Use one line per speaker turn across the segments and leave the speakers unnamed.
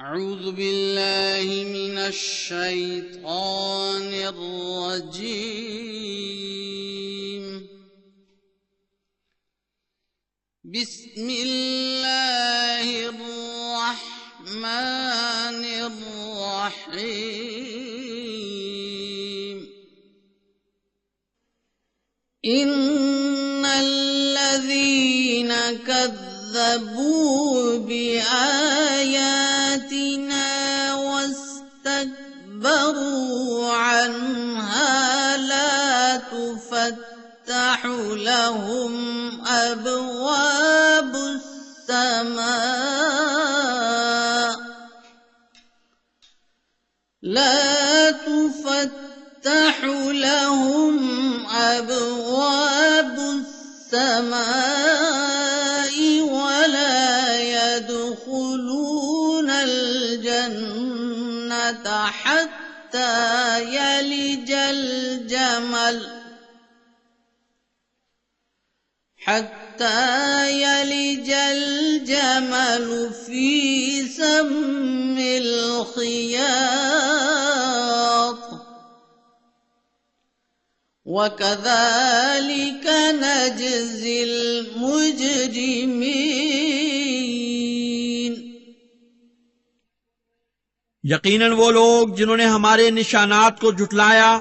अऊज़ु बिल्लाहि मिनश शैतानिर रजीम। बिस्मिल्लाहिर रहमानिर रहीम। इन्नल्लज़ीना कज़्ज़बू बिआयातिना वस्तकबरू अन्हा ला तुफ़त्तहु लहुम अब्वाबुस समा ला तुफ़त्तहु लहुम अब्वाबुस समाइ वला यदखुलूनल जन्नता हत्ता यलिजल जमल फी सम्मिल खियात वकज़ालिक नजज़िल मुजरिमीन।
यकीनन वो लोग जिन्होंने हमारे निशानात को झुटलाया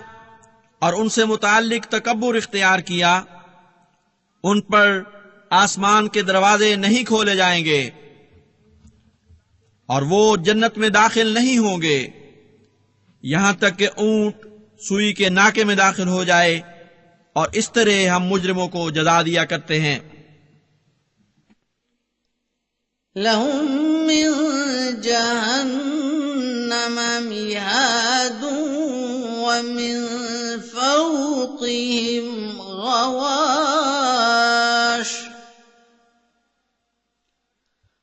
और उनसे मुताल्लिक तकब्बुर इख्तियार किया, उन पर आसमान के दरवाजे नहीं खोले जाएंगे और वो जन्नत में दाखिल नहीं होंगे यहां तक कि ऊंट सुई के नाके में दाखिल हो जाए, और इस तरह हम मुजरिमों को जजा दिया करते हैं।
लहुम मिन जहन्नम मिहादुन व मिन फौक़िहिम गवाश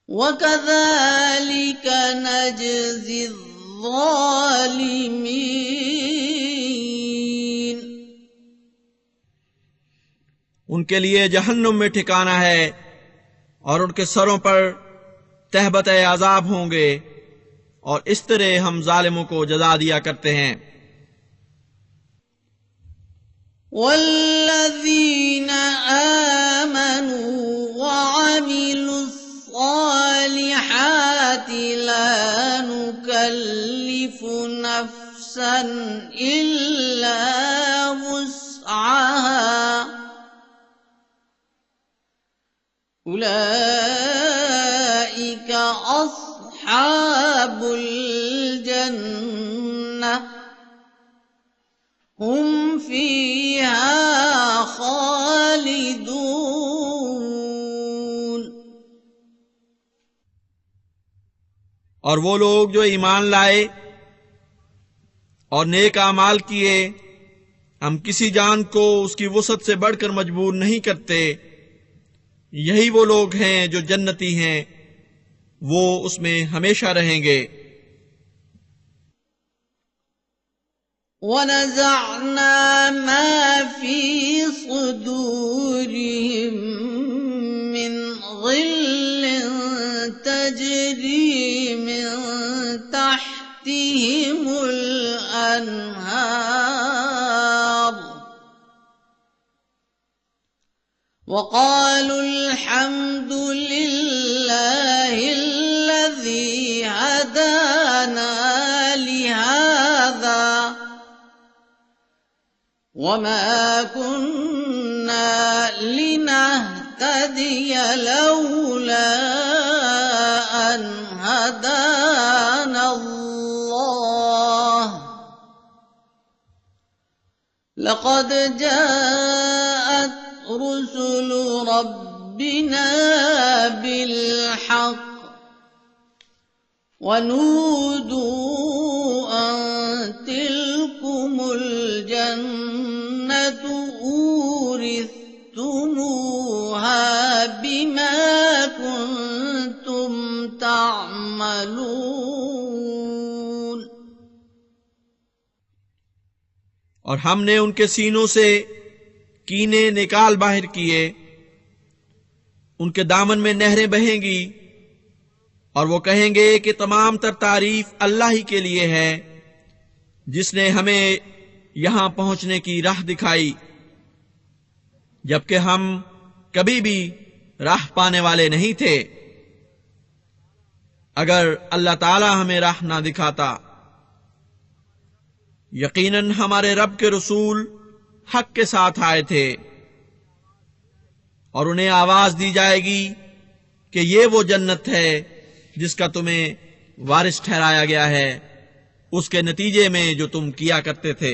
वकज़ालिक नजज़िल ज़ालिमीन।
उनके लिए जहन्नुम में ठिकाना है और उनके सरों पर तहबत अज़ाब होंगे, और इस तरह हम जालिमों को जजा दिया करते हैं।
वल्लज़ीना आमनू वअमिलुस्सालिहाति ला नुकल्लिफु नफ्सन इल्ला वुस्अहा उलाइका अस्हाबुल जन्नह हुम फीहा खालिदून।
और वो लोग जो ईमान लाए और नेक आमाल किए, हम किसी जान को उसकी वसअत से बढ़कर मजबूर नहीं करते। यही वो लोग हैं जो जन्नती हैं, वो उसमें हमेशा रहेंगे।
वनज़अना मा फी सुदूरिहिम मिन ग़िल्लिन तजरी मिन तहतिहिमुल अन्हार वक़ालू अल्हम्दुलिल्लाहिल्लज़ी हदाना लिहाज़ा वमा कुन्ना लिनहतदिय लौला अन हदाना अल्लाह लक़द जाअत रुसुलु रब्बिना बिलहक़ वनूदू अन तिलकुमुल जन्नतु ऊरिस्तुमूहा बिमा कुन्तुम तामलून।
और हमने उनके सीनों से कीने निकाल बाहर किए, उनके दामन में नहरें बहेंगी और वो कहेंगे कि तमाम तर तारीफ अल्लाह ही के लिए है जिसने हमें यहां पहुंचने की राह दिखाई, जबकि हम कभी भी राह पाने वाले नहीं थे अगर अल्लाह ताला हमें राह ना दिखाता। यकीनन हमारे रब के रसूल हक के साथ आए थे और उन्हें आवाज दी जाएगी कि ये वो जन्नत है जिसका तुम्हें वारिस ठहराया गया है उसके नतीजे में जो तुम किया करते थे।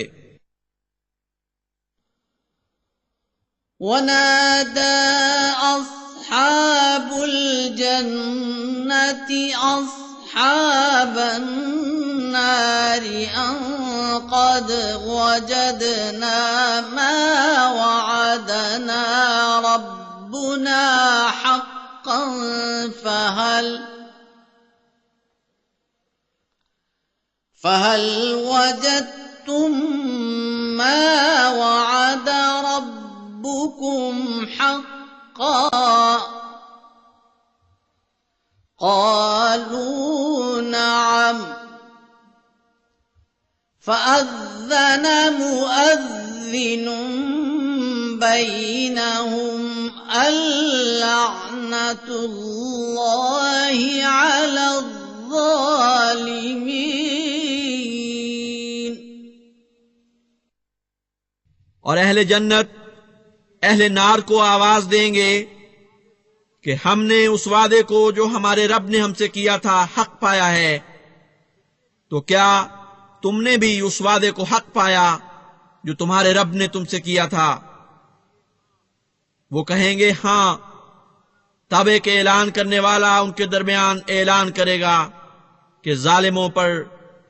वनादा अस्हाबुल जन्नति अस्हाबन नारि अन क़द वजदना मा वअदना रब्बुना हक़्क़न फहल वजदतुम मा वअद रब्बुकुम हक़्क़न क़ालू नअम फ़अज़्ज़न मुअज़्ज़िनुम बैनहुम अल्लअनतुल्लाहि अलज़्ज़ालिमीन।
और अहले जन्नत अहले नार को आवाज देंगे कि हमने उस वादे को जो हमारे रब ने हमसे किया था हक पाया है, तो क्या तुमने भी उस वादे को हक पाया जो तुम्हारे रब ने तुमसे किया था? वो कहेंगे हां। तब एक ऐलान करने वाला उनके दरमियान ऐलान करेगा कि जालिमों पर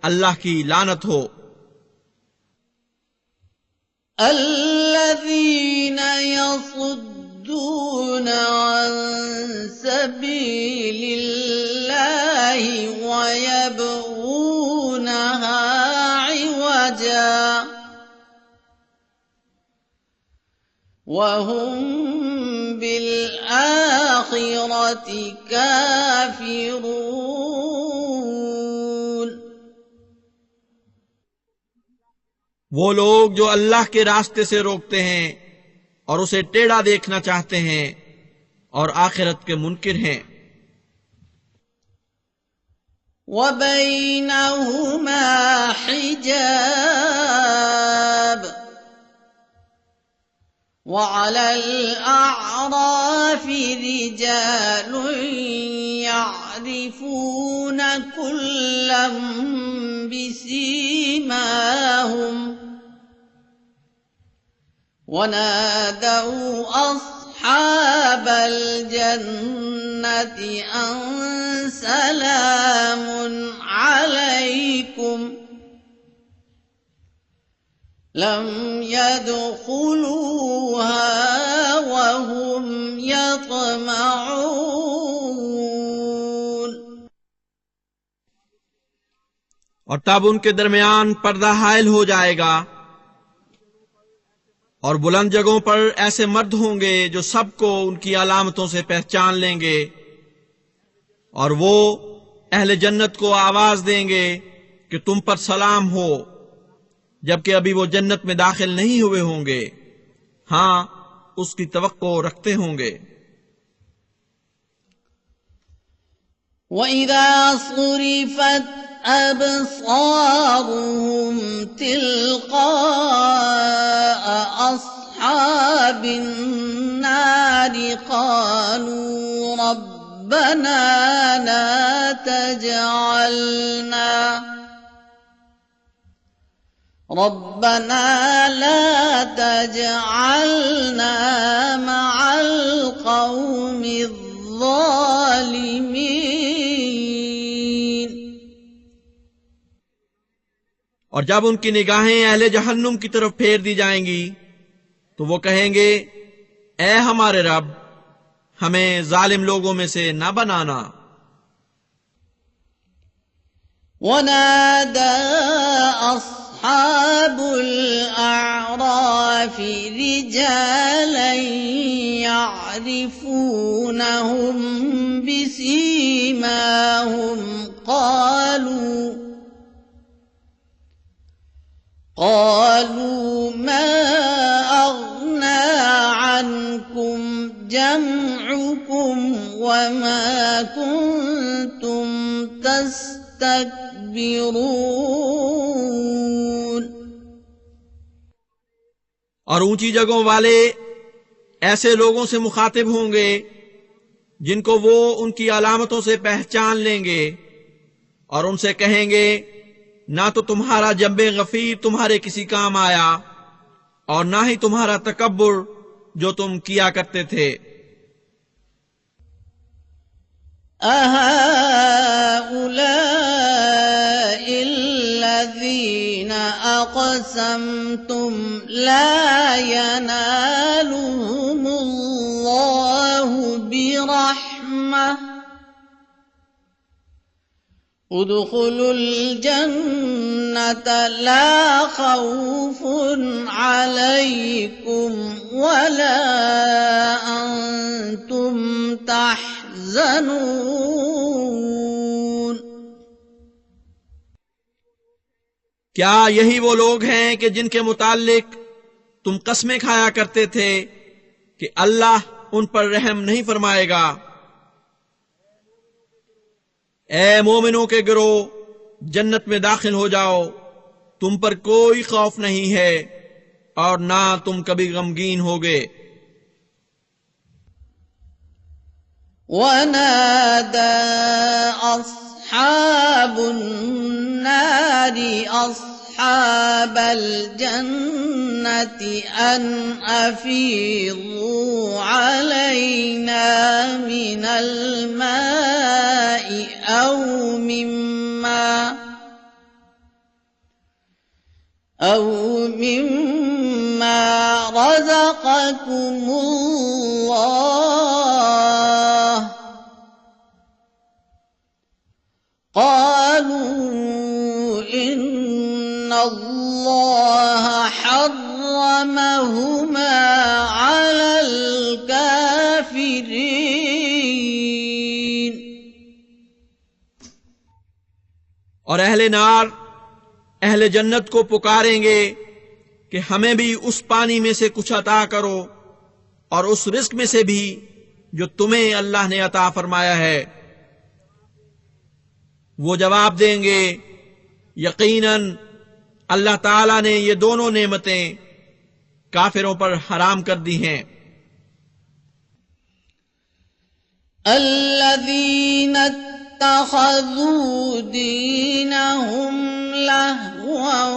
अल्लाह की लानत हो।
الذين يصدون عن سبيل الله ويبغونها عوجا وهم بالآخرة كافرون।
वो लोग जो अल्लाह के रास्ते से रोकते हैं और उसे टेढ़ा देखना चाहते हैं और आखिरत के मुनकिर हैं।
वबैनहुमा हिजाब वअलल अअराफि रिजालुन यअरिफून कुल्लन बिसीमाहुम वनादौ अस्हाबल जन्नति अन सलामुन अलैकुम लम यदखुलूहा वहुम यतमऊन।
और तब उनके दरमियान पर्दा हायल हो जाएगा और बुलंद जगहों पर ऐसे मर्द होंगे जो सबको उनकी अलामतों से पहचान लेंगे, और वो अहले जन्नत को आवाज देंगे कि तुम पर सलाम हो, जबकि अभी वो जन्नत में दाखिल नहीं हुए होंगे। हां, उसकी तवक्को रखते होंगे।
वइज़ा सुरिफत अबसारुहुम तिल्क़ाअ अस्हाबिन नारि क़ालू रब्बना ला तजअलना मअल क़ौमिज़्ज़ालिमीन।
और जब उनकी निगाहें अहले जहन्नुम की तरफ फेर दी जाएंगी तो वो कहेंगे, ऐ हमारे रब, हमें जालिम लोगों में से न बनाना।
वनादा अस्हाबुल अअराफि रिजालन يعرفونهم بسيماهم قالوا ما أغنى عنكم جمعكم وما كنتم تستكبرون।
और ऊंची जगहों वाले ऐसे लोगों से मुखातिब होंगे जिनको वो उनकी अलामतों से पहचान लेंगे और उनसे कहेंगे ना तो तुम्हारा जंबे गफीर तुम्हारे किसी काम आया और ना ही तुम्हारा तकब्बुर जो तुम किया करते थे।
अहाउलाइ अल्लज़ीना अक़समतुम ला यनालुहुमुल्लाहु बिरहमह उदखुलुल जन्नत ला खौफुन अलैकुम वला अंतुम तहज़नून।
क्या यही वो लोग हैं कि जिनके मुताल्लिक तुम कस्में खाया करते थे कि अल्लाह उन पर रहम नहीं फरमाएगा? ए मोमिनों के गिरोह, जन्नत में दाखिल हो जाओ, तुम पर कोई खौफ नहीं है और ना तुम कभी गमगीन होगे।
वनादा अस्हाबुन नारी अस्हाबल जन्नति अन अफीज़ू अलैना मिनल माइ औ मिम्मा रज़क़कुमुल्लाह क़ालू इन्नल्लाह हर्रमहुमा अलल काफ़िरीन।
और अहले नार अहले जन्नत को पुकारेंगे कि हमें भी उस पानी में से कुछ अता करो और उस रिस्क में से भी जो तुम्हें अल्लाह ने अता फरमाया है। वो जवाब देंगे, यकीनन अल्लाह ताला ने ये दोनों नेमतें काफिरों पर हराम कर दी हैं।
अल्लज़ीना इत्तख़ज़ू दीनहुम लहवन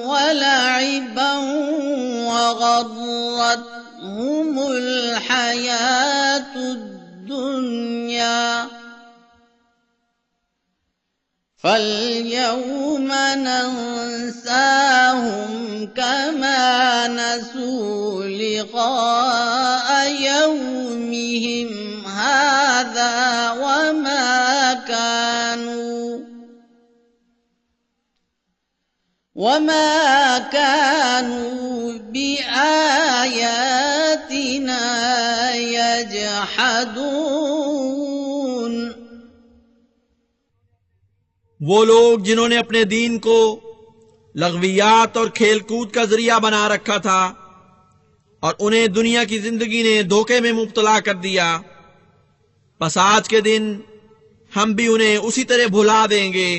व लइबन व गर्रतहुमुल हयातुद दुनिया फल्यौम नंसाहुम कमा नसू लिक़ाअ यौमिहिम हाज़ा वमा कानू बिआयातिना यजहदून।
वो लोग जिन्होंने अपने दीन को लग़वियात और खेलकूद का जरिया बना रखा था और उन्हें दुनिया की जिंदगी ने धोखे में मुब्तला कर दिया, बस आज के दिन हम भी उन्हें उसी तरह भुला देंगे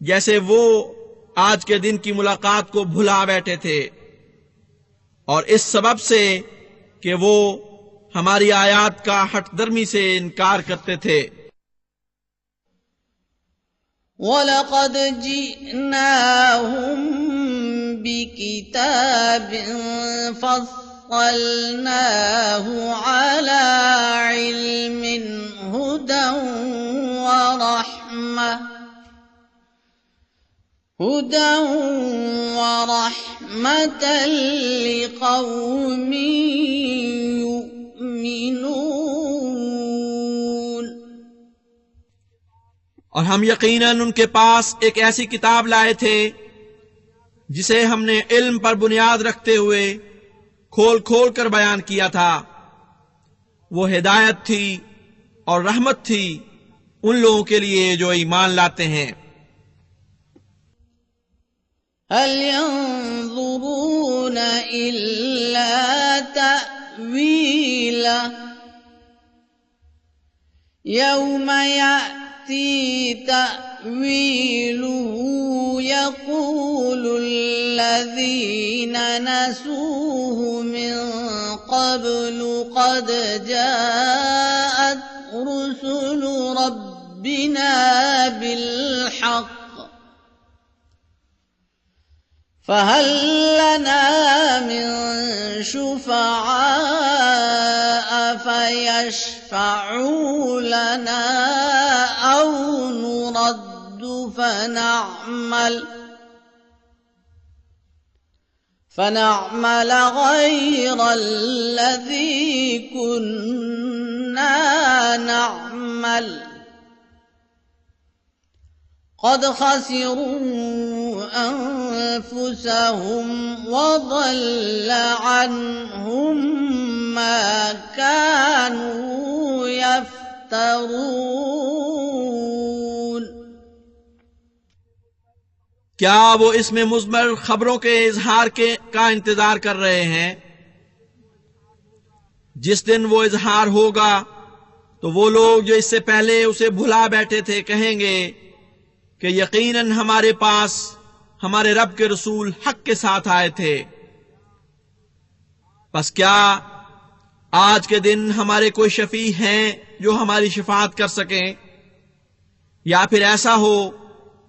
जैसे वो आज के दिन की मुलाकात को भुला बैठे थे, और इस सबब से कि वो हमारी आयात का हठधर्मी से इनकार करते थे।
वलक़द जिअनाहुम बिकिताबिन फस्सलनाहु अला इल्मिन हुदन व रहमतन लिक़ौमिन युमिनून।
और हम यकीनन उनके पास एक ऐसी किताब लाए थे जिसे हमने इल्म पर बुनियाद रखते हुए खोल खोल कर बयान किया था, वो हिदायत थी और रहमत थी उन लोगों के लिए जो ईमान लाते हैं।
हल यंज़ुरून इल्ला तअवीला यौम यअती तअवीलुहु यक़ूलुल्लज़ीन नसूहु मिन क़ब्लु क़द जाअत रुसुलु रब्बिना बिलहक़्क़ फहल लना मिन शुफ़अाء फयशफ़अू लना औ नुरद्दु फनअमल गय्र अल्लज़ी कुन्ना नअमल क़द ख़सिरू अन्फुसहुम वज़ल्ल अन्हुम मा कानू यफ्तरून।
क्या वो इसमें मुज़मर खबरों के इजहार का इंतजार कर रहे हैं? जिस दिन वो इजहार होगा तो वो लोग जो इससे पहले उसे भुला बैठे थे कहेंगे कि यकीनन हमारे पास हमारे रब के रसूल हक के साथ आए थे। बस क्या आज के दिन हमारे कोई शफी हैं जो हमारी शिफाअत कर सकें? या फिर ऐसा हो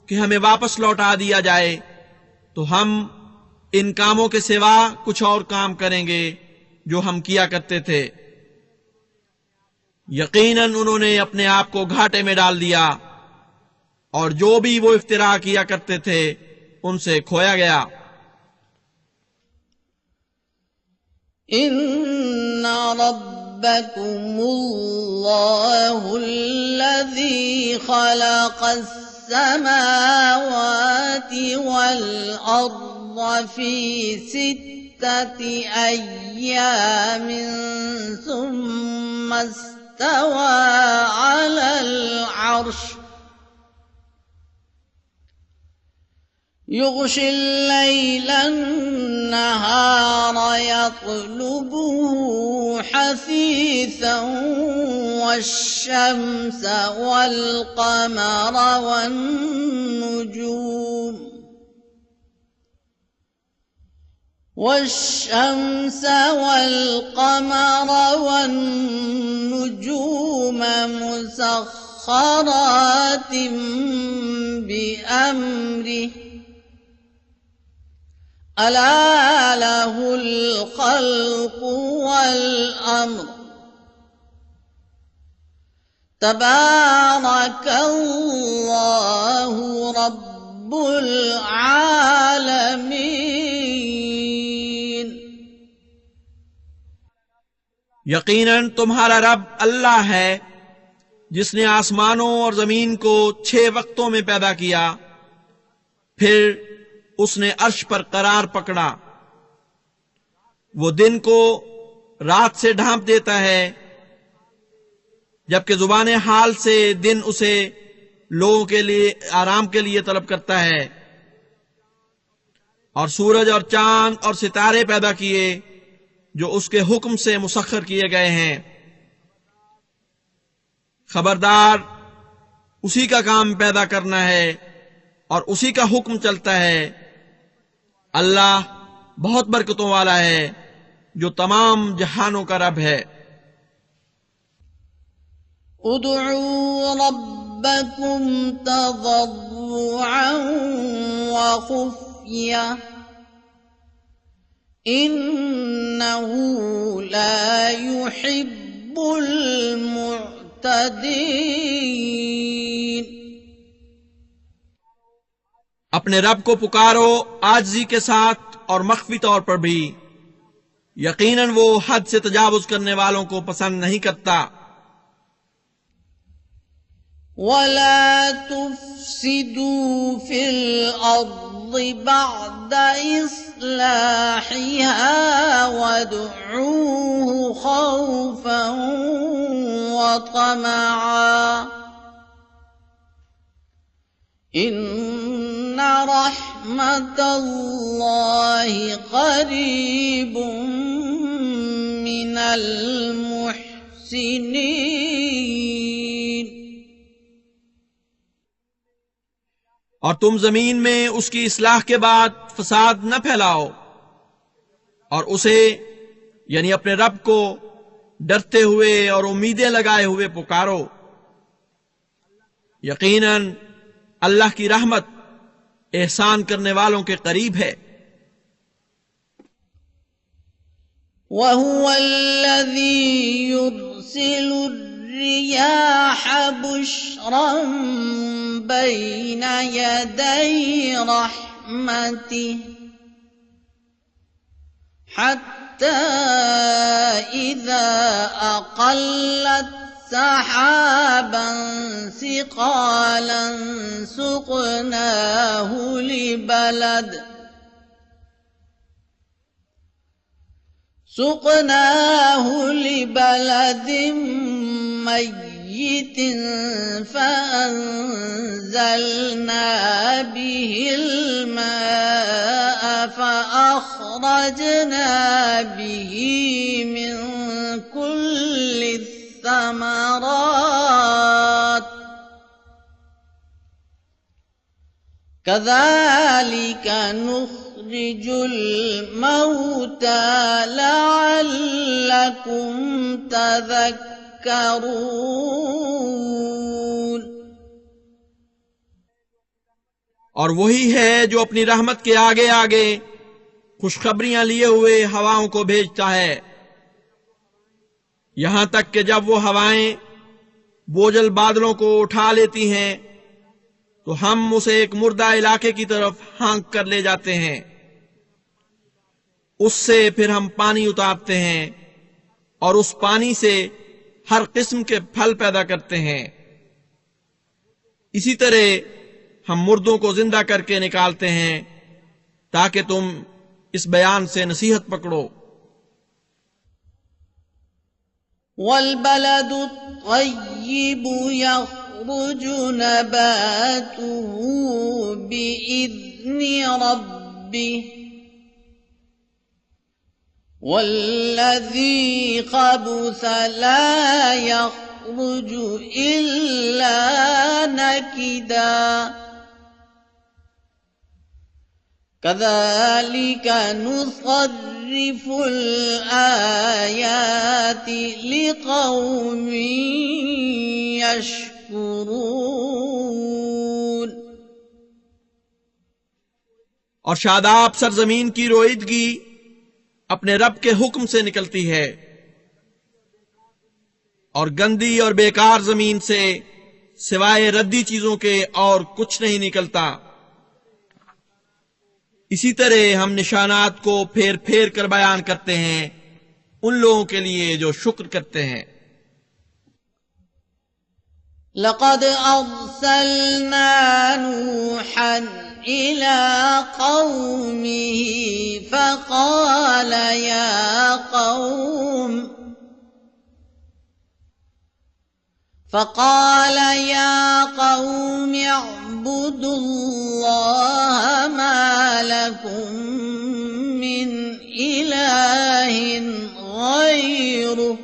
कि हमें वापस लौटा दिया जाए तो हम इन कामों के सिवा कुछ और काम करेंगे जो हम किया करते थे। यकीनन उन्होंने अपने आप को घाटे में डाल दिया और जो भी वो इफ्तिरा किया करते थे उनसे खोया गया।
इन्ना रब्बकुमुल्लाहुल्लज़ी खलक़स समावाति वल अर्ज़ फ़ी सित्तति अय्यामिन सुम्मा इस्तवा अलल अर्श युग़शिल लैला अन्नहार यत्लुबुहु हसीसन वश्शम्स वल्क़मर वन्नुजूम मुसख्खरातिन बिअम्रिहि अला लहुल खल्क़ु वल अम्र तबारकल्लाहु रब्बुल आलमीन।
यकीनन तुम्हारा रब अल्लाह है जिसने आसमानों और जमीन को 6 वक्तों में पैदा किया, फिर उसने अर्श पर करार पकड़ा। वो दिन को रात से ढांप देता है, जबकि जुबान हाल से दिन उसे लोगों के लिए आराम के लिए तलब करता है। और सूरज और चांद और सितारे पैदा किए जो उसके हुक्म से मुसख्खर किए गए हैं। खबरदार उसी का काम पैदा करना है और उसी का हुक्म चलता है। अल्लाह बहुत बरकतों वाला है जो तमाम जहानों का रब है।
उदउ रब्बकुम तज़र्रुअन व खुफ़िया इन्नहु ला युहिब्बुल मुअ्तदीन।
अपने रब को पुकारो आजिज़ी के साथ और मख्फी तौर पर भी। यकीनन वो हद से तजावुज करने वालों को पसंद नहीं करता।
वला तुफ़सिदू फिल अर्ज़ بعد إصلاحها وادعوه خوفا وطمعا إن رحمة الله قريب من المحسنين।
और तुम जमीन में उसकी इस्लाह के बाद फसाद न फैलाओ और उसे यानी अपने रब को डरते हुए और उम्मीदें लगाए हुए पुकारो। यकीनन अल्लाह की रहमत एहसान करने वालों के करीब है।
वहुव अल्लज़ी युरसिलु الرياح بشرا بين يدي رحمته حتى إذا أقلت سحابا ثقالا سقناه لبلد ميت فأنزلنا به الماء فأخرجنا به من كل الثمرات كذلك نخرج الموتى لعلكم تذكرون।
और वही है जो अपनी रहमत के आगे आगे खुशखबरियां लिए हुए हवाओं को भेजता है, यहां तक कि जब वो हवाएं बोझल बादलों को उठा लेती हैं तो हम उसे एक मुर्दा इलाके की तरफ हाँक कर ले जाते हैं। उससे फिर हम पानी उतारते हैं और उस पानी से हर किस्म के फल पैदा करते हैं। इसी तरह हम मुर्दों को जिंदा करके निकालते हैं ताकि तुम इस बयान से नसीहत पकड़ो।
वल्बलदु त्वय्यिबु यख्रुज नबातुहु बिइज़्नि रब्बिह वल्लज़ी खबुस ला यख्रुज इल्ला नकिदा कज़ालिक नुसर्रिफुल आयाति लिक़ौमिन यशकुरून।
और शादाब सरजमीन की रोईदगी अपने रब के हुक्म से निकलती है और गंदी और बेकार जमीन से सिवाय रद्दी चीजों के और कुछ नहीं निकलता। इसी तरह हम निशानात को फेर फेर कर बयान करते हैं उन लोगों के लिए जो शुक्र करते हैं।
लक़द अर्सलना नूहन इला क़ौमिही फ़क़ाल या क़ौम अअ्बुदुल्लाह मा लकुम मिन इलाहिन ग़ैरुह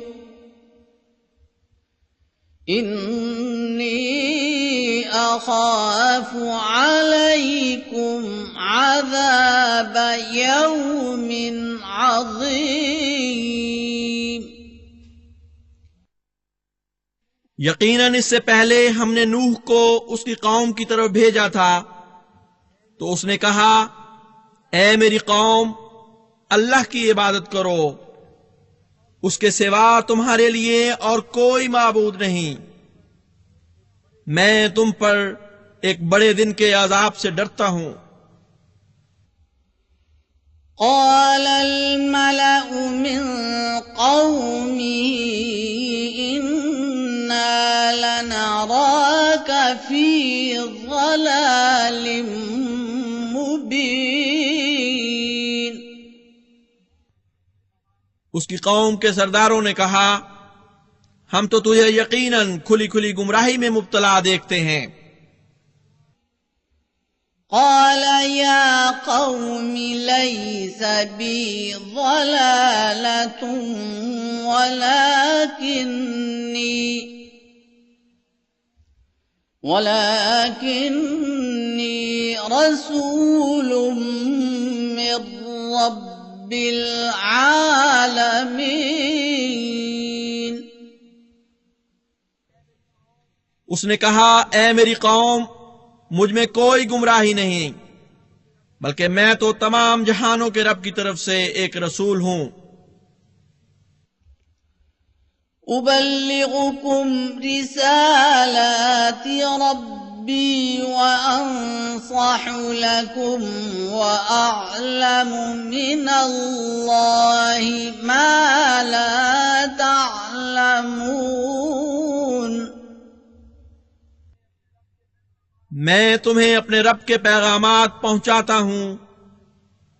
इन्नी अख़ाफ़ु अलैकुम अज़ाब यौमिन अज़ीम।
यकीनन इससे पहले हमने नूह को उसकी कौम की तरफ भेजा था तो उसने कहा, ऐ मेरी कौम, अल्लाह की इबादत करो, उसके सिवा तुम्हारे लिए और कोई माबूद नहीं। मैं तुम पर एक बड़े दिन के अजाब से डरता हूं।
क़ालल मलअु मिन क़ौमिही इन्ना लनराका फ़ी ज़लालिम मुबीन।
उसकी कौम के सरदारों ने कहा, हम तो तुझे यकीनन खुली खुली गुमराही में मुब्तला देखते हैं।
قال يا قوم ليس بي ضلالة ولكني رسول من رب العالمين।
उसने कहा, ए मेरी कौम, मुझ में कोई गुमराही नहीं, बल्कि मैं तो तमाम जहानों के रब की तरफ से एक रसूल हूं।
उबल्लिगुकुम रिसालाति रब्बी व अंसहु लकुम व अअलमु मिनल्लाहि मा ला तअलमून।
मैं तुम्हें अपने रब के पैगामात पहुंचाता हूं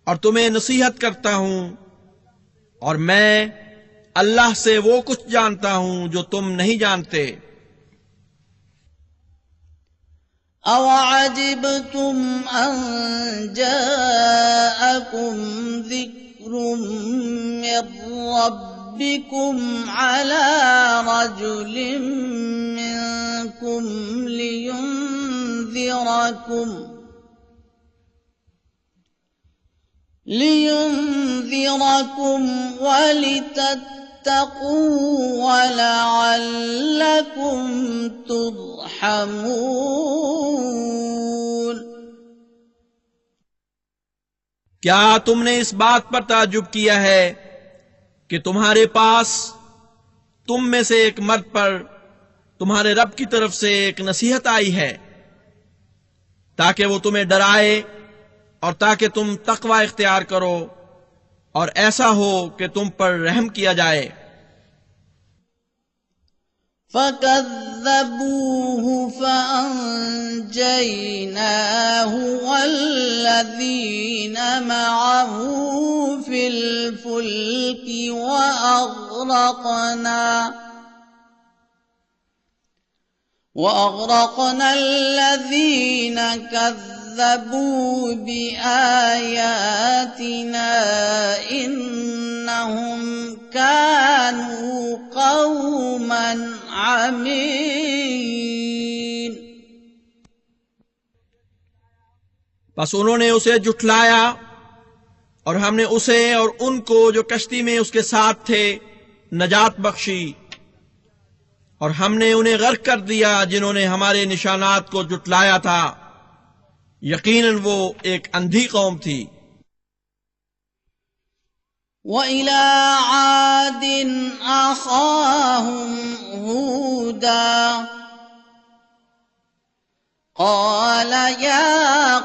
और तुम्हें नसीहत करता हूं, और मैं अल्लाह से वो कुछ जानता हूं जो तुम नहीं जानते।
अवअजिबतुम अन जाअकुम ज़िक्रुम मिर रब्बिकुम अला रजुलिम मिनकुम लियुंज़िरकुम वलितत्तक़ू वलअल्लकुम तुरहमून।
क्या तुमने इस बात पर ताज्जुब किया है कि तुम्हारे पास तुम में से एक मर्द पर तुम्हारे रब की तरफ से एक नसीहत आई है, ताकि वो तुम्हें डराए और ताकि तुम तकवा इख्तियार करो और ऐसा हो कि तुम पर रहम किया जाए।
फकज़्ज़बूहु फअंजयनाहु वल्लज़ीन मअहु फिल फुल्की वअग़रक़ना الذين كذبوا بآياتنا إنهم كانوا قوما عمين।
बस उन्होंने उसे जुठलाया और हमने उसे और उनको जो कश्ती में उसके साथ थे नजात बख्शी, और हमने उन्हें गर्क कर दिया जिन्होंने हमारे निशानात को जुटलाया था। यकीनन वो एक अंधी कौम थी।
वइला आदिन अखाहुम हूदा क़ाल या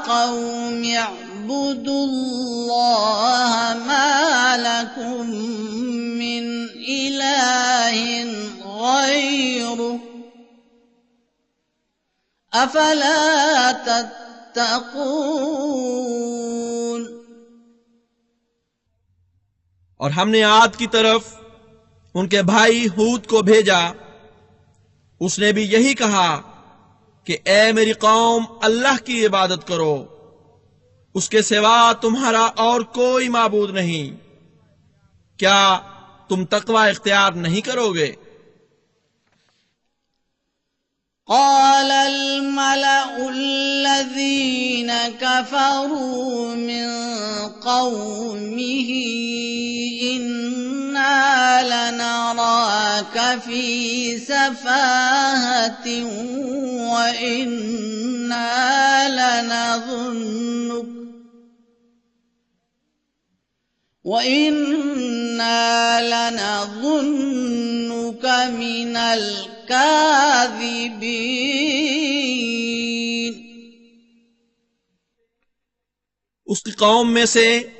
क़ौमि अअ्बुदुल्लाह मा लकुम मिन इलाहिन गैरुह अफला तत्तक़ून।
और हमने आद की तरफ उनके भाई हूद को भेजा। उसने भी यही कहा कि ए मेरी कौम, अल्लाह की इबादत करो, उसके सिवा तुम्हारा और कोई माबूद नहीं। क्या तुम तकवा इख्तियार नहीं करोगे?
قال الملأ الذين كفروا من قومه إنا لنراك في سفاهة وإنا لنظنك من الكاذبين।
उसकी कौम में से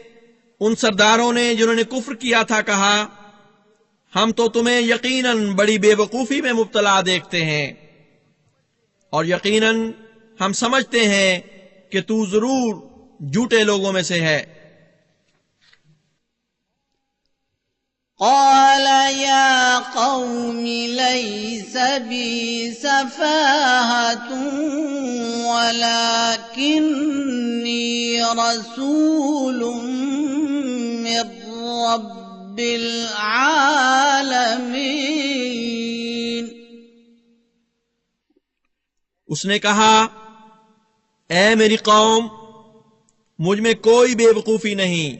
उन सरदारों ने जिन्होंने कुफ्र किया था कहा, हम तो तुम्हें यकीनन बड़ी बेवकूफी में मुब्तला देखते हैं, और यकीनन हम समझते हैं कि तू जरूर झूठे लोगों में से है।
قال يا قوم ليس بي سفاهة ولكني رسول من رب العالمين।
उसने कहा, ऐ मेरी कौम, मुझ में कोई बेवकूफी नहीं,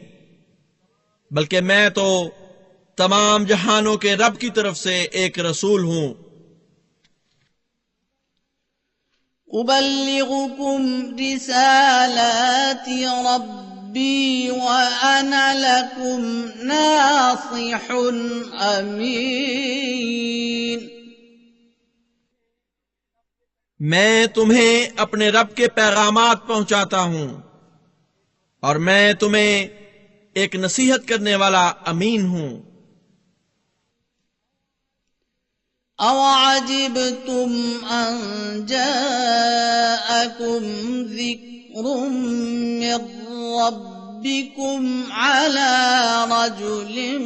बल्कि मैं तो तमाम जहानों के रब की तरफ से एक रसूल हूं।
उबल्लिगुकुम रिसालाति रब्बी व अना लकुम नासिहुन अमीन।
मैं तुम्हें अपने रब के पैगामात पहुंचाता हूं और मैं तुम्हें एक नसीहत करने वाला अमीन हूं।
अवअजिबतुम अन जाअकुम ज़िक्रुम मिर रब्बिकुम अला रजुलिम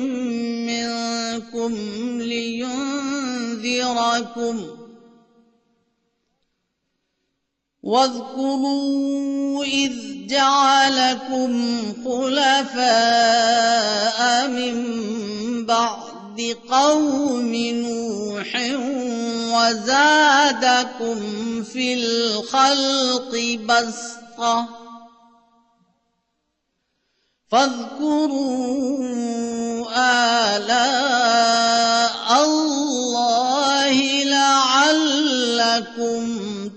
मिनकुम लियुनज़िरकुम वज़्कुरू इज़ जअलकुम खुलफ़ाअ मिन बअदि क़ौमि नूह वज़ादकुम फ़िल ख़ल्क़ि बस्ता फ़ज़्कुरू आलाअ अल्लाहि लअल्लकुम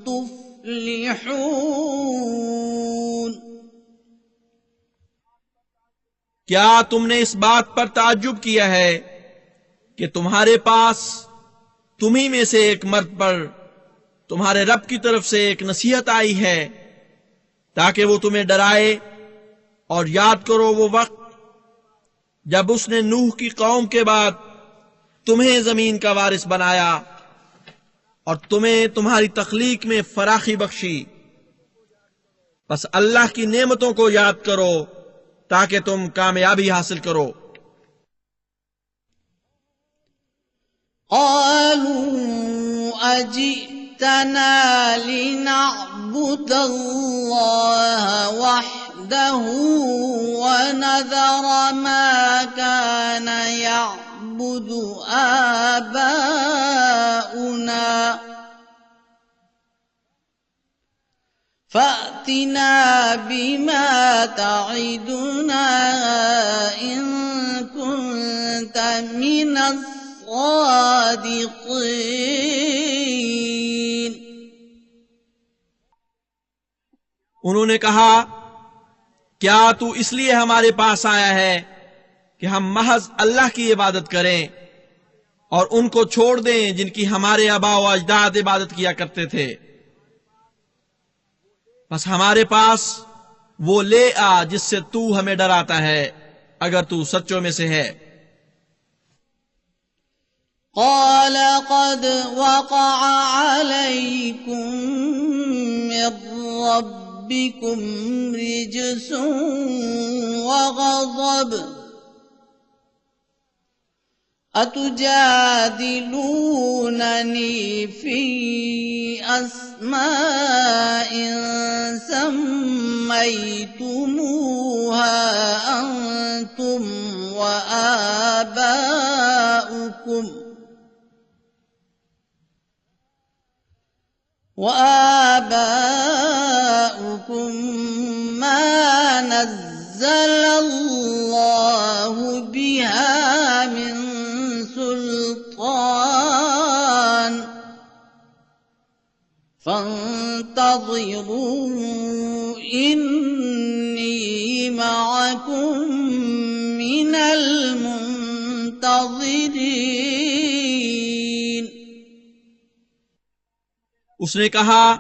तुफ़्लिहून।
क्या तुमने इस बात पर ताज्जुब किया है कि तुम्हारे पास तुम्ही में से एक मर्द पर तुम्हारे रब की तरफ से एक नसीहत आई है ताकि वो तुम्हें डराए? और याद करो वो वक्त जब उसने नूह की कौम के बाद तुम्हें जमीन का वारिस बनाया और तुम्हें तुम्हारी तख्लीक में फराखी बख्शी। बस अल्लाह की नेमतों को याद करो ताकि तुम कामयाबी हासिल करो।
क़ालू अजि'तना लिनअब्दुल्लाह वहदहू व नज़र मा कान यअबुदु आबाउना फ़अतिना बिमा तइदुना इन कुन्त मिनस सादिक़ीन।
उन्होंने कहा, क्या तू इसलिए हमारे पास आया है कि हम महज अल्लाह की इबादत करें और उनको छोड़ दें जिनकी हमारे आबा व अजदाद इबादत किया करते थे? बस हमारे पास वो ले आ जिससे तू हमें डराता है, अगर तू सच्चों में से है।
क़ाल क़द वक़अ अलैकुम मिर रब्बिकुम रिज्सुन व ग़ज़ब अतुजादिलूननी फ़ी अस्माइन सम्मय्तुमूहा अंतुम व आबाउकुम मा नज़्ज़लल्लाहु बिहा मिन सुल्तान फ़ंतज़िरू इन्नी मअकुम मिनल मुंतज़िरीन।
उसने कहा,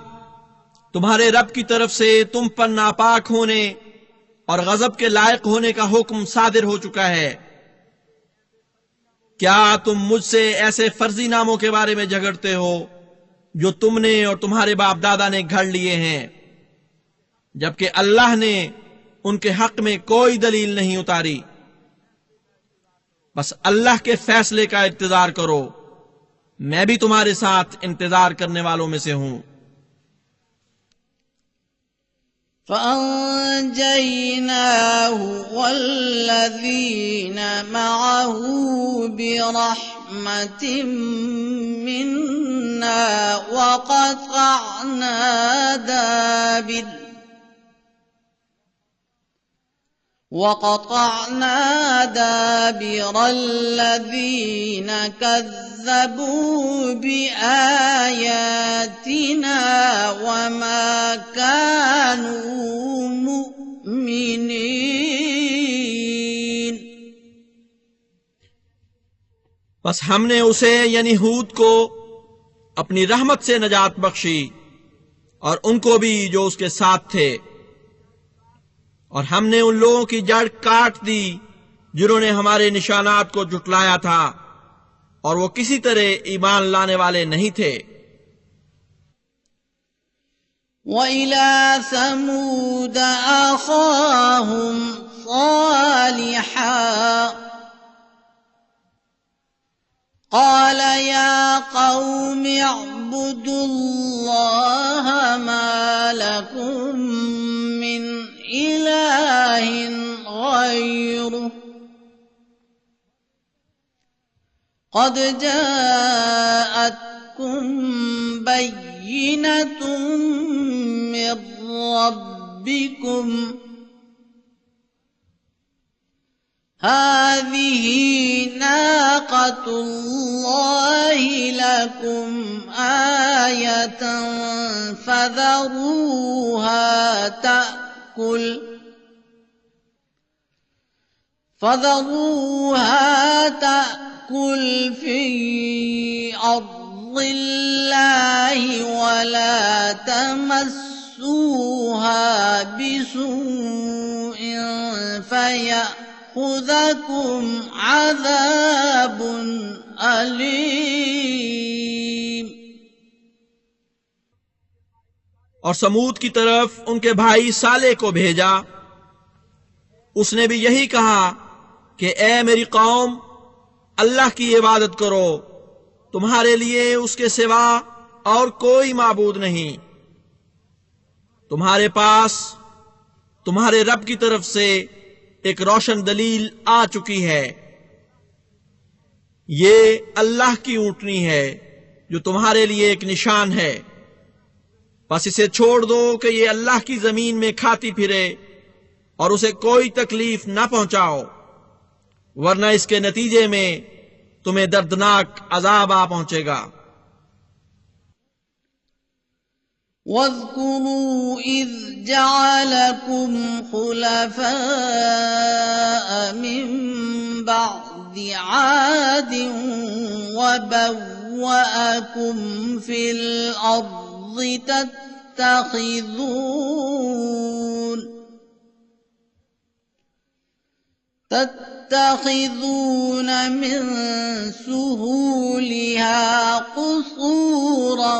तुम्हारे रब की तरफ से तुम पर नापाक होने और गजब के लायक होने का हुक्म सादिर हो चुका है। क्या तुम मुझसे ऐसे फर्जी नामों के बारे में झगड़ते हो जो तुमने और तुम्हारे बाप दादा ने घड़ लिए हैं, जबकि अल्लाह ने उनके हक में कोई दलील नहीं उतारी। बस अल्लाह के फैसले का इंतजार करो, मैं भी तुम्हारे साथ इंतजार करने वालों में से हूं।
فأنجيناه والذين معه برحمة منا وقطعنا دابر الذين كذبوا بآياتنا وما كانوا مؤمنين।
बस हमने उसे यानी हूद को अपनी रहमत से नजात बख्शी और उनको भी जो उसके साथ थे, और हमने उन लोगों की जड़ काट दी जिन्होंने हमारे निशानात को जुटलाया था और वो किसी तरह ईमान लाने वाले नहीं थे।
وإلى ثمود أخاهم صالحا قال يا قوم اعبدوا الله ما لكم من إله غيره قد جاءتكم بينة من ربكم هذه ناقة الله لكم آية فذروها تأكل في أرض الله ولا تمسوها بسوء فيأخذكم عذاب أليم।
और समूद की तरफ उनके भाई साले को भेजा। उसने भी यही कहा कि ए मेरी कौम, अल्लाह की इबादत करो, तुम्हारे लिए उसके सिवा और कोई माबूद नहीं। तुम्हारे पास तुम्हारे रब की तरफ से एक रोशन दलील आ चुकी है। ये अल्लाह की ऊंटनी है जो तुम्हारे लिए एक निशान है। बस इसे छोड़ दो कि ये अल्लाह की जमीन में खाती फिरे और उसे कोई तकलीफ न पहुंचाओ, वरना इसके नतीजे में तुम्हें दर्दनाक अजाब आ पहुंचेगा।
واذكروا إذ جعلكم خلفاء من بعد عاد وبوأكم في الأرض تتخذون من سهولها قصورا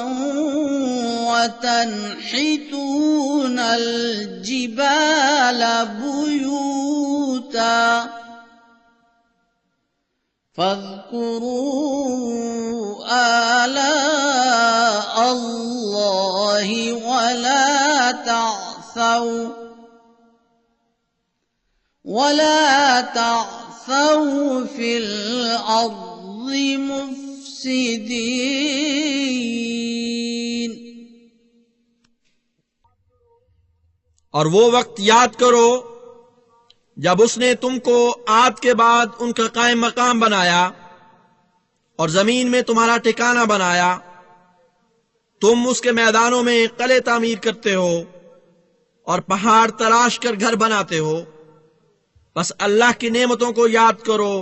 وتنحتون الجبال بيوتا فاذكروا آلاء الله ولا تعثوا في الأرض مفسدين।
और वो वक्त याद करो जब उसने तुमको आद के बाद उनका कायम मकाम बनाया और जमीन में तुम्हारा ठिकाना बनाया। तुम उसके मैदानों में किले तामीर करते हो और पहाड़ तराश कर घर बनाते हो। बस अल्लाह की नेमतों को याद करो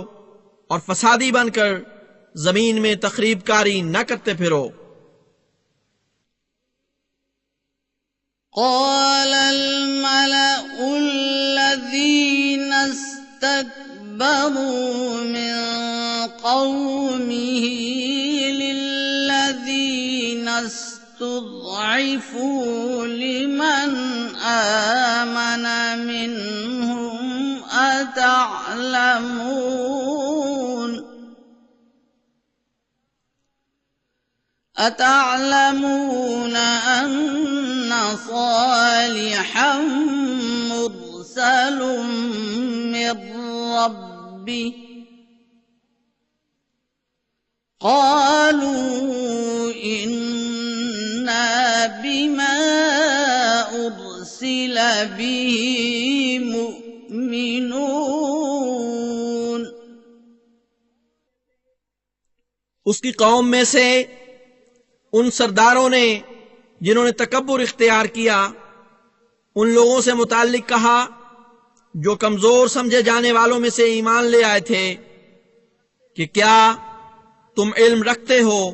और फसादी बनकर जमीन में तखरीबकारी न करते फिरो।
قال الملأ الذين استكبروا من قومه للذين استضعفوا لمن آمن منهم أتعلمون أن صالحا مرسل من ربه قالوا إنا بما أرسل به مؤمنون
उसकी कौम में से उन सरदारों ने जिन्होंने तकब्बुर इख्तियार किया उन लोगों से मुताल्लिक कहा जो कमजोर समझे जाने वालों में से ईमान ले आए थे कि क्या तुम इल्म रखते हो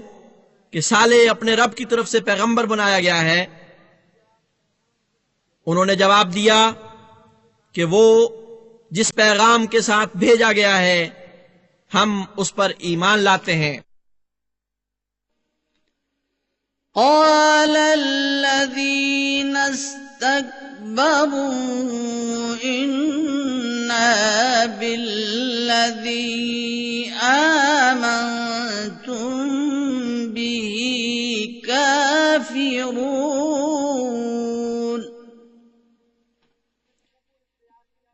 कि साले अपने रब की तरफ से पैगंबर बनाया गया है। उन्होंने जवाब दिया कि वो जिस पैगाम के साथ भेजा गया है हम उस पर ईमान लाते हैं।
قال الذين استكبروا إنا بالذي آمنتم به كافرون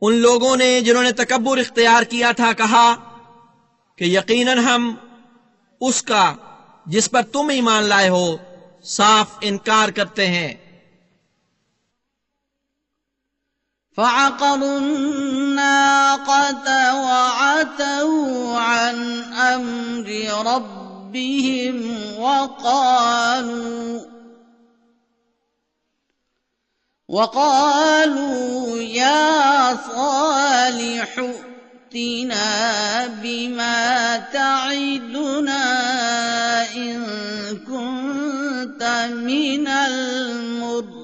उन लोगों ने जिन्होंने तकब्बुर इख्तियार किया था कहा कि यकीनन हम उसका जिस पर तुम ईमान लाए हो साफ इनकार करते हैं।
فعقروا الناقة وعتوا عن أمر ربهم وقالوا يا صالح ائتنا بما تعدنا إن كنت من المرسلين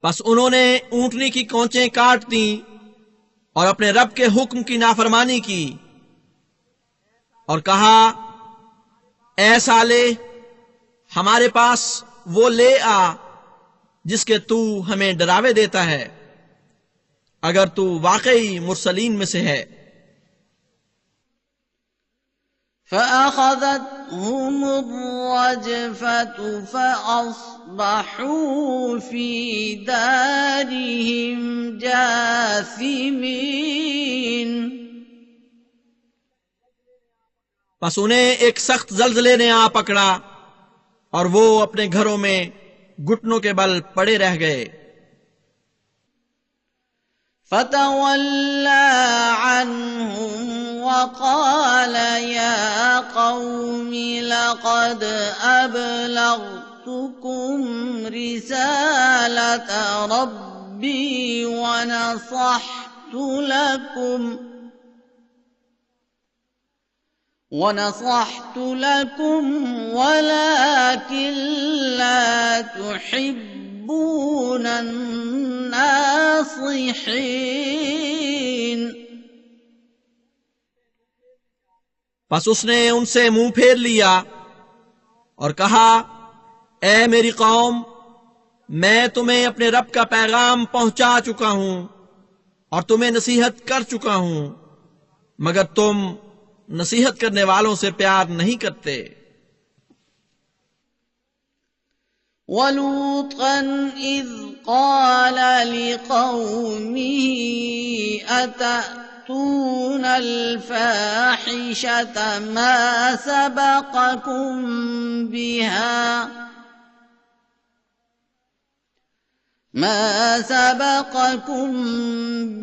बस उन्होंने ऊंटनी की कोंचें काट दी और अपने रब के हुक्म की नाफरमानी की और कहा ऐ साले हमारे पास वो ले आ जिसके तू हमें डरावे देता है अगर तू वाकई मुरसलीन में से है।
فأخذتهم الرجفة فأصبحوا في دارهم جاثمين
बस उन्हें एक सख्त जल्जले ने आ पकड़ा और वो अपने घरों में घुटनों के बल पड़े रह गए।
فتولى عنهم وقال يا قوم لقد أبلغتكم رسالة ربي ونصحت لكم ولكن لا تحبون الناصحين
बस उसने उनसे मुंह फेर लिया और कहा ऐ मेरी कौम मैं तुम्हें अपने रब का पैगाम पहुंचा चुका हूं और तुम्हें नसीहत कर चुका हूं मगर तुम नसीहत करने वालों से प्यार नहीं करते।
वलूतन इज़ क़ाल लिक़ौमिही अतअतूनल फ़ाहिशता मा सबक़कुम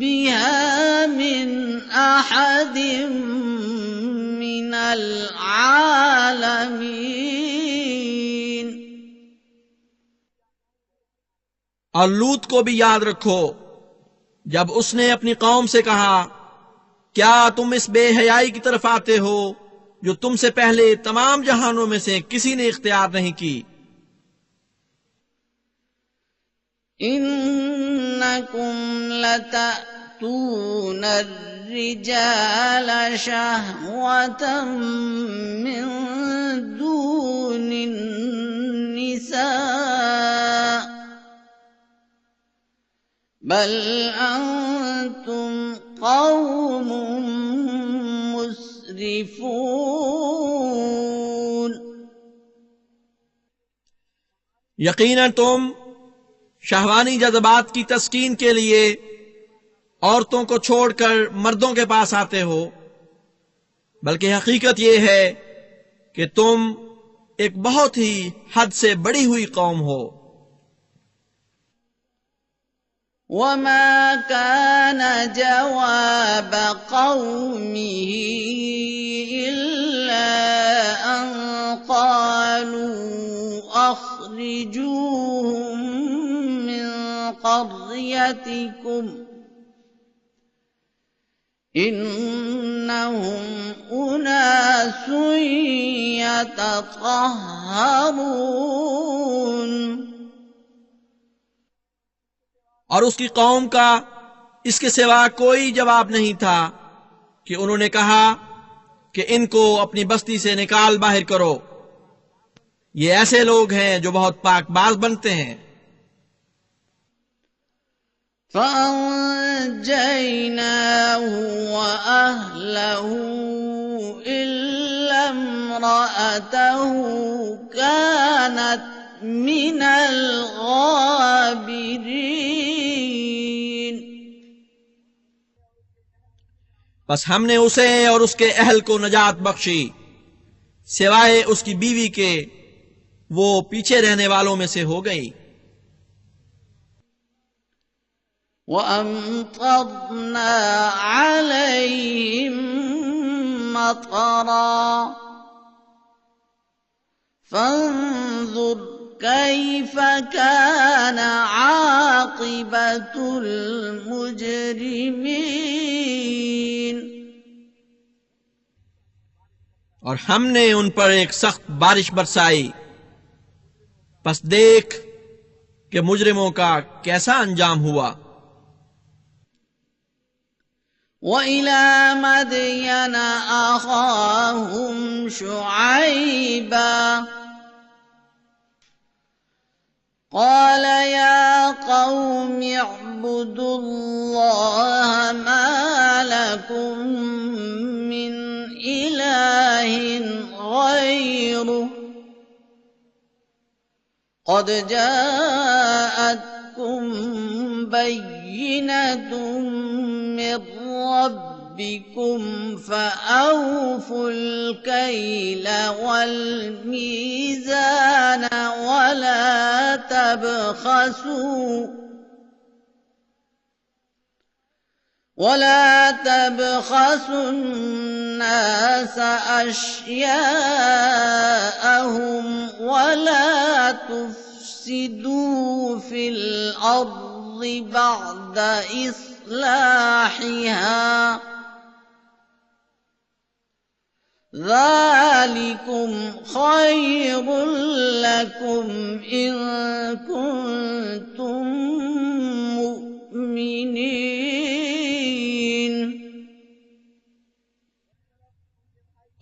बिहा मिन अहदिम मिनल आलमीन।
और लूत को भी याद रखो जब उसने अपनी कौम से कहा क्या तुम इस बेहयाई की तरफ आते हो जो तुमसे पहले तमाम जहानों में से किसी ने इख्तियार नहीं की।
इन्नकुम लतअतून अर्रिजाल शहवतम मिन दूनिन निसा बल अंतुम कौमुम मुस्रिफून।
यकीनन तुम शहवानी जज्बात की तस्कीन के लिए औरतों को छोड़कर मर्दों के पास आते हो, बल्कि हकीकत यह है कि तुम एक बहुत ही हद से बड़ी हुई कौम हो।
वमा कान जवाब कौमिही इल्ला अन क़ालू अख़रिजूहुम मिन क़र्यतिकुम इन्नहुम उनासुन यतत्तहरून।
और उसकी कौम का इसके सिवा कोई जवाब नहीं था कि उन्होंने कहा कि इनको अपनी बस्ती से निकाल बाहर करो, ये ऐसे लोग हैं जो बहुत पाकबाज बनते हैं।
फ़अंजयनाहु व अहलहु इल्ला इम्रअतहु कानत मिनल गाबिरीन।
बस हमने उसे और उसके अहल को नजात बख्शी, सिवाय उसकी बीवी के वो पीछे रहने वालों में से हो गई।
वअम्तरना अलैहिम मतरा फंजुर कैफ कान आक़िबतुल मुजरिमीन।
और हमने उन पर एक सख्त बारिश बरसाई, बस देख कि मुजरिमों का कैसा अंजाम हुआ।
वइला मदयन अख़ाहुम शुअयबा क़ाल या क़ौमि अअ्बुदुल्लाह मा लकुम मिन इलाहिन ग़ैरुह क़द जाअतकुम बय्यिनतुम मिर रब्बिकुम फ़अवफ़ुल कैल वल मीज़ान वला तबख़सु अन्नास अश्याअहुम वला तुफ़्सिदू फ़िल अर्ज़ि बअद इस्लाहिहा ज़ालिकुम ख़ैरुल लकुम इन कुन्तुम मुमिनीन।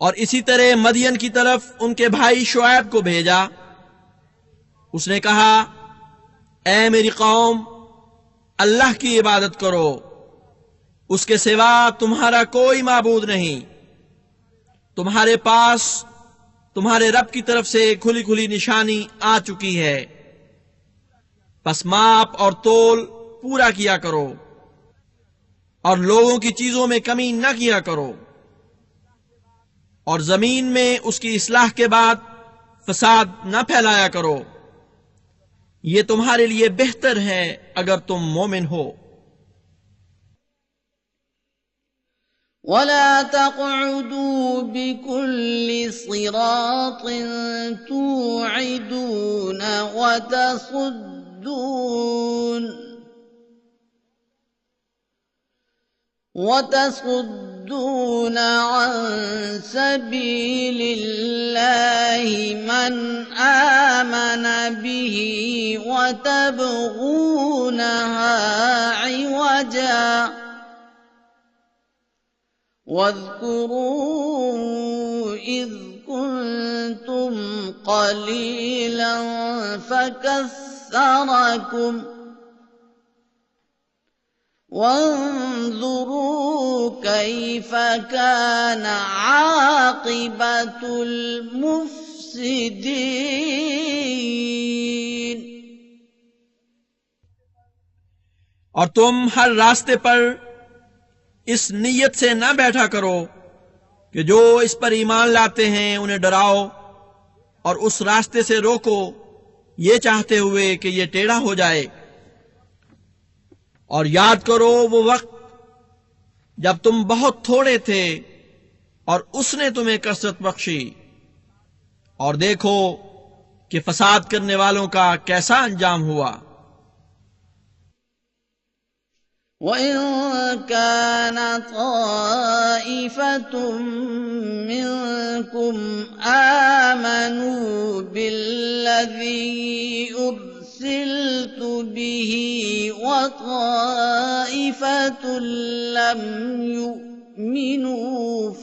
और इसी तरह मदियन की तरफ उनके भाई शुएब को भेजा। उसने कहा, ऐ मेरी कौम, अल्लाह की इबादत करो, उसके सिवा तुम्हारा कोई माबूद नहीं। तुम्हारे पास तुम्हारे रब की तरफ से खुली खुली निशानी आ चुकी है, बस माप और तोल पूरा किया करो और लोगों की चीजों में कमी न किया करो, और जमीन में उसकी इस्लाह के बाद फसाद न फैलाया करो। ये तुम्हारे लिए बेहतर है अगर तुम मोमिन हो।
वला तक़उदू बिकुल्लि सिरातिन तु'इदून वतसुद्दून अन सबीलिल्लाहि मन आमन बिही वतबगूनहा इवजा वज़्कुरू इज़ कुन्तुम क़लीलन फ़कस्सरकुम وانظروا كيف كان عاقبة المفسدين
और तुम हर रास्ते पर इस नीयत से न बैठा करो कि जो इस पर ईमान लाते हैं उन्हें डराओ और उस रास्ते से रोको, ये चाहते हुए कि ये टेढ़ा हो जाए। और याद करो वो वक्त जब तुम बहुत थोड़े थे और उसने तुम्हें कसरत बख्शी, और देखो कि फसाद करने वालों का कैसा अंजाम हुआ।
وَإِن كَانَ طَائِفَةٌ مِّنكُمْ آمَنُوا بِالَّذِي أُرْسِلْتُ بِهِ وَطَائِفَةٌ لَّمْ يُؤْمِنُوا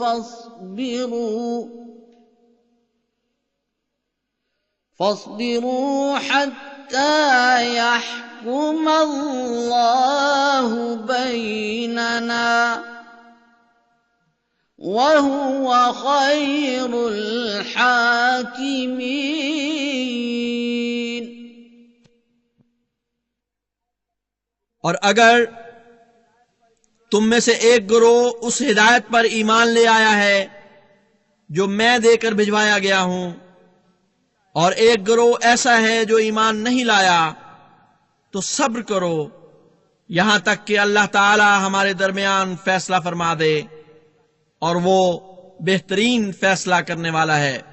فاصبروا حتى يحكم الله بيننا وهو خير الحاكمين
और अगर तुम में से एक गिरोह उस हिदायत पर ईमान ले आया है जो मैं देकर भिजवाया गया हूं, और एक गिरोह ऐसा है जो ईमान नहीं लाया, तो सब्र करो यहां तक कि अल्लाह ताला हमारे दरमियान फैसला फरमा दे, और वो बेहतरीन फैसला करने वाला है।